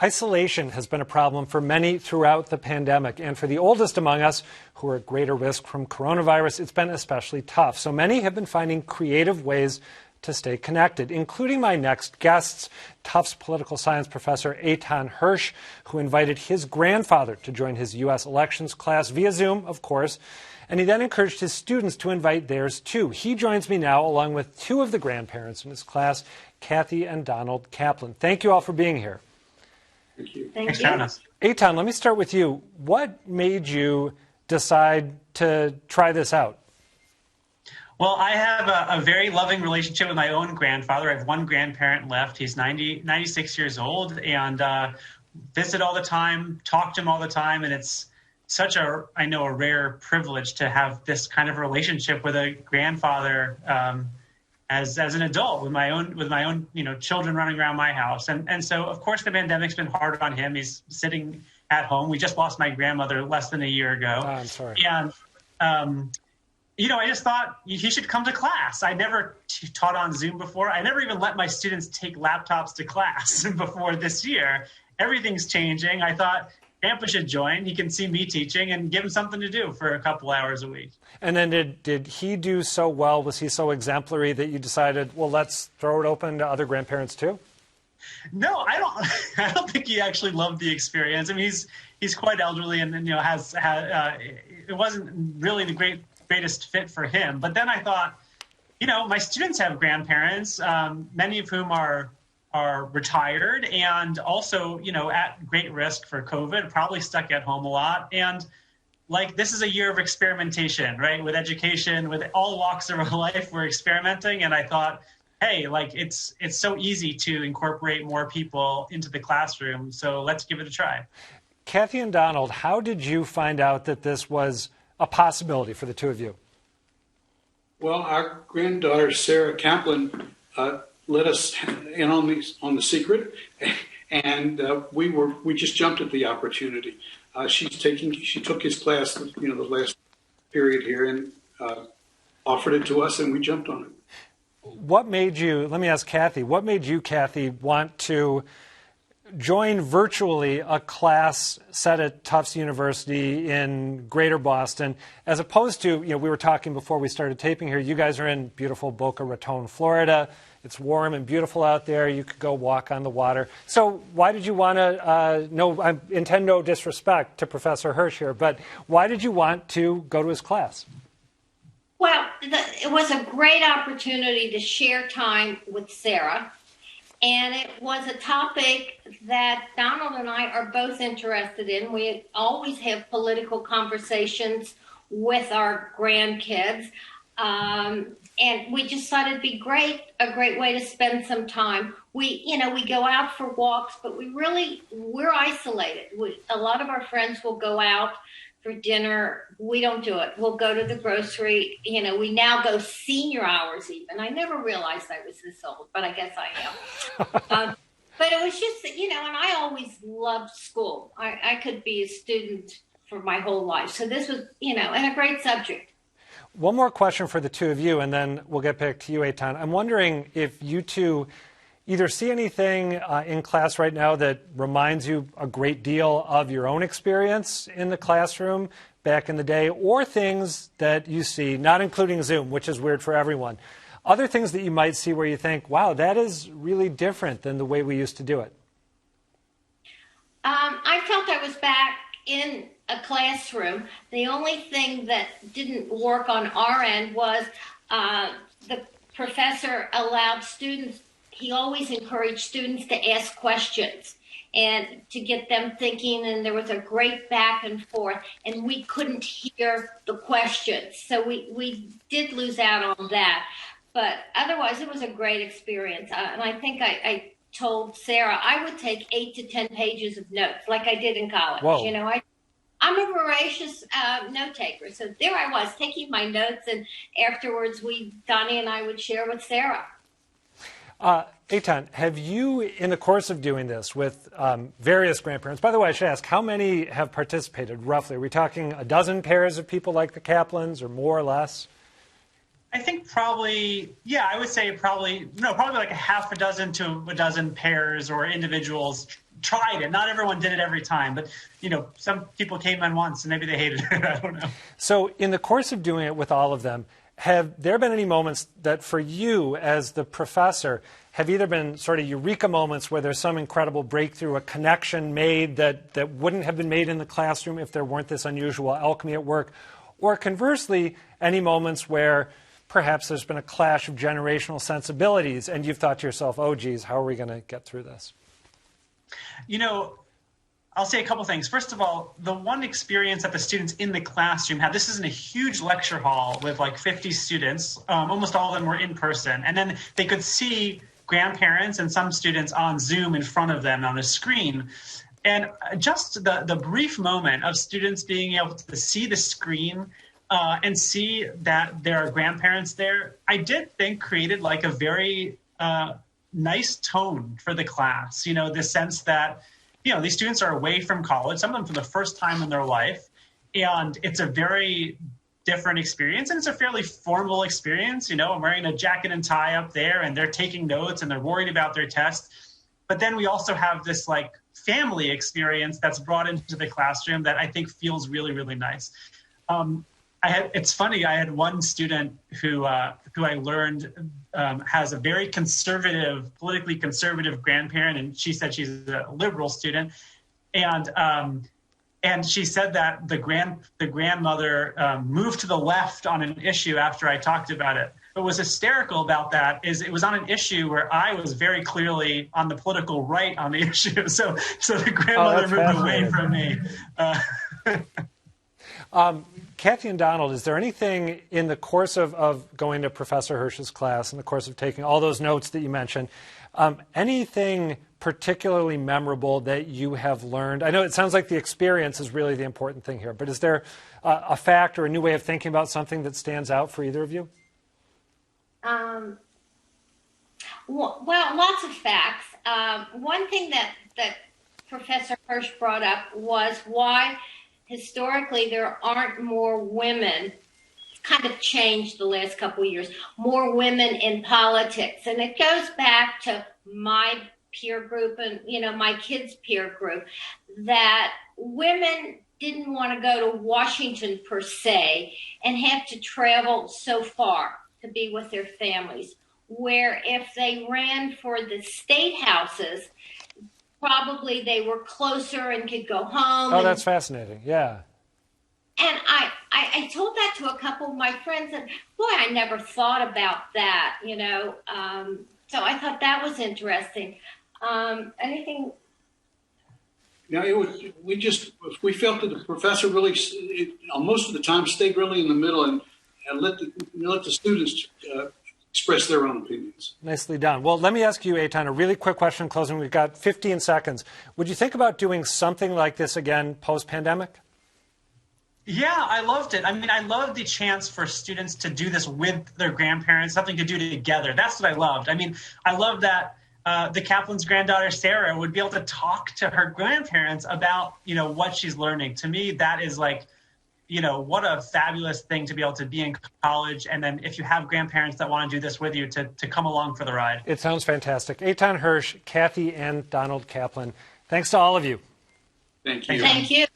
Isolation has been a problem for many throughout the pandemic, and for the oldest among us who are at greater risk from coronavirus, it's been especially tough. So many have been finding creative ways to stay connected, including my next guests, Tufts political science professor Eitan Hersh, who invited his grandfather to join his U.S. elections class via Zoom, of course, and he then encouraged his students to invite theirs too. He joins me now along with two of the grandparents in his class, Kathie and Donald Kaplan. Thank you all for being here. Thank you. Thanks for having us. Eitan, let me start with you. What made you decide to try this out? Well, I have a very loving relationship with my own grandfather. I have one grandparent left. He's 96 years old, and visit all the time, talk to him all the time, and it's such a rare privilege to have this kind of relationship with a grandfather as an adult with my own children running around my house. And so, of course, the pandemic's been hard on him. He's sitting at home. We just lost my grandmother less than a year ago. Oh, I'm sorry. And I just thought he should come to class. I never taught on Zoom before. I never even let my students take laptops to class before this year. Everything's changing. I thought Grandpa should join. He can see me teaching and give him something to do for a couple hours a week. And then did he do so well? Was he so exemplary that you decided, well, let's throw it open to other grandparents too? No, I don't think he actually loved the experience. I mean, he's quite elderly, and it wasn't really the greatest fit for him. But then I thought, my students have grandparents, many of whom are retired and also, at great risk for COVID, probably stuck at home a lot. And this is a year of experimentation, right? With education, with all walks of our life, we're experimenting. And I thought, hey, it's so easy to incorporate more people into the classroom. So let's give it a try. Kathie and Donald, how did you find out that this was a possibility for the two of you? Well, our granddaughter, Sarah Kaplan, let us in on the secret, and we just jumped at the opportunity. She took his class, the last period here, and offered it to us, and we jumped on it. What made you? Let me ask Kathie. What made you, Kathie, want to join virtually a class set at Tufts University in Greater Boston, as opposed to, we were talking before we started taping here. You guys are in beautiful Boca Raton, Florida. It's warm and beautiful out there. You could go walk on the water. So why did you want to, I intend no disrespect to Professor Hersh here, but why did you want to go to his class? Well, it was a great opportunity to share time with Sarah, and it was a topic that Donald and I are both interested in. We always have political conversations with our grandkids. And we just thought it'd be a great way to spend some time. We go out for walks, but we're isolated. A lot of our friends will go out for dinner. We don't do it. We'll go to the grocery. We now go senior hours even. I never realized I was this old, but I guess I am. But it was just, and I always loved school. I could be a student for my whole life. So this was, and a great subject. One more question for the two of you, and then we'll get back to you, Eitan. I'm wondering if you two either see anything in class right now that reminds you a great deal of your own experience in the classroom back in the day, or things that you see, not including Zoom, which is weird for everyone, other things that you might see where you think, wow, that is really different than the way we used to do it. I felt I was back in a classroom. The only thing that didn't work on our end was the professor allowed students, he always encouraged students to ask questions and to get them thinking, and there was a great back and forth, and we couldn't hear the questions. So we did lose out on that. But otherwise, it was a great experience. And I think I told Sarah I would take 8 to 10 pages of notes like I did in college. Whoa. I'm a voracious note taker. So there I was taking my notes, and afterwards Donnie and I would share with Sarah. Eitan, have you, in the course of doing this with various grandparents, by the way, I should ask, how many have participated roughly? Are we talking a dozen pairs of people like the Kaplans or more or less? I think probably like a half a dozen to a dozen pairs or individuals tried it. Not everyone did it every time, but some people came in once and maybe they hated it. I don't know. So in the course of doing it with all of them, have there been any moments that for you as the professor have either been sort of eureka moments where there's some incredible breakthrough, a connection made that wouldn't have been made in the classroom if there weren't this unusual alchemy at work? Or conversely, any moments where perhaps there's been a clash of generational sensibilities and you've thought to yourself, oh, geez, how are we going to get through this? I'll say a couple things. First of all, the one experience that the students in the classroom had, this is in a huge lecture hall with like 50 students. Almost all of them were in person. And then they could see grandparents and some students on Zoom in front of them on a screen. And just the brief moment of students being able to see the screen and see that there are grandparents there, I did think created like a very nice tone for the class. The sense that these students are away from college, some of them for the first time in their life, and it's a very different experience, and it's a fairly formal experience. I'm wearing a jacket and tie up there, and they're taking notes, and they're worried about their test. But then we also have this like family experience that's brought into the classroom that I think feels really, really nice. It's funny. I had one student who I learned has a very conservative, politically conservative grandparent, and she said she's a liberal student, and she said that the grandmother moved to the left on an issue after I talked about it. What was hysterical about that is it was on an issue where I was very clearly on the political right on the issue. So the grandmother moved away from me. Kathie and Donald, is there anything in the course of going to Professor Hersh's class, in the course of taking all those notes that you mentioned, anything particularly memorable that you have learned? I know it sounds like the experience is really the important thing here, but is there a fact or a new way of thinking about something that stands out for either of you? Well, lots of facts. One thing that Professor Hersh brought up was why historically there aren't more women. It's kind of changed the last couple of years, more women in politics. And it goes back to my peer group and, my kids' peer group, that women didn't want to go to Washington per se and have to travel so far to be with their families, where if they ran for the state houses, probably they were closer and could go home. Oh, that's fascinating. Yeah. And I told that to a couple of my friends, and boy, I never thought about that, So I thought that was interesting. Anything? Yeah, we felt that the professor really, most of the time, stayed really in the middle and let the students express their own opinions. Nicely done. Well, let me ask you, Eitan, a really quick question in closing. We've got 15 seconds. Would you think about doing something like this again post-pandemic? Yeah, I loved it. I mean, I loved the chance for students to do this with their grandparents, something to do together. That's what I loved. I mean, I loved that the Kaplan's granddaughter, Sarah, would be able to talk to her grandparents about, what she's learning. To me, that is like, what a fabulous thing to be able to be in college. And then if you have grandparents that want to do this with you, to come along for the ride. It sounds fantastic. Eitan Hersh, Kathie, and Donald Kaplan, thanks to all of you. Thank you. Thank you.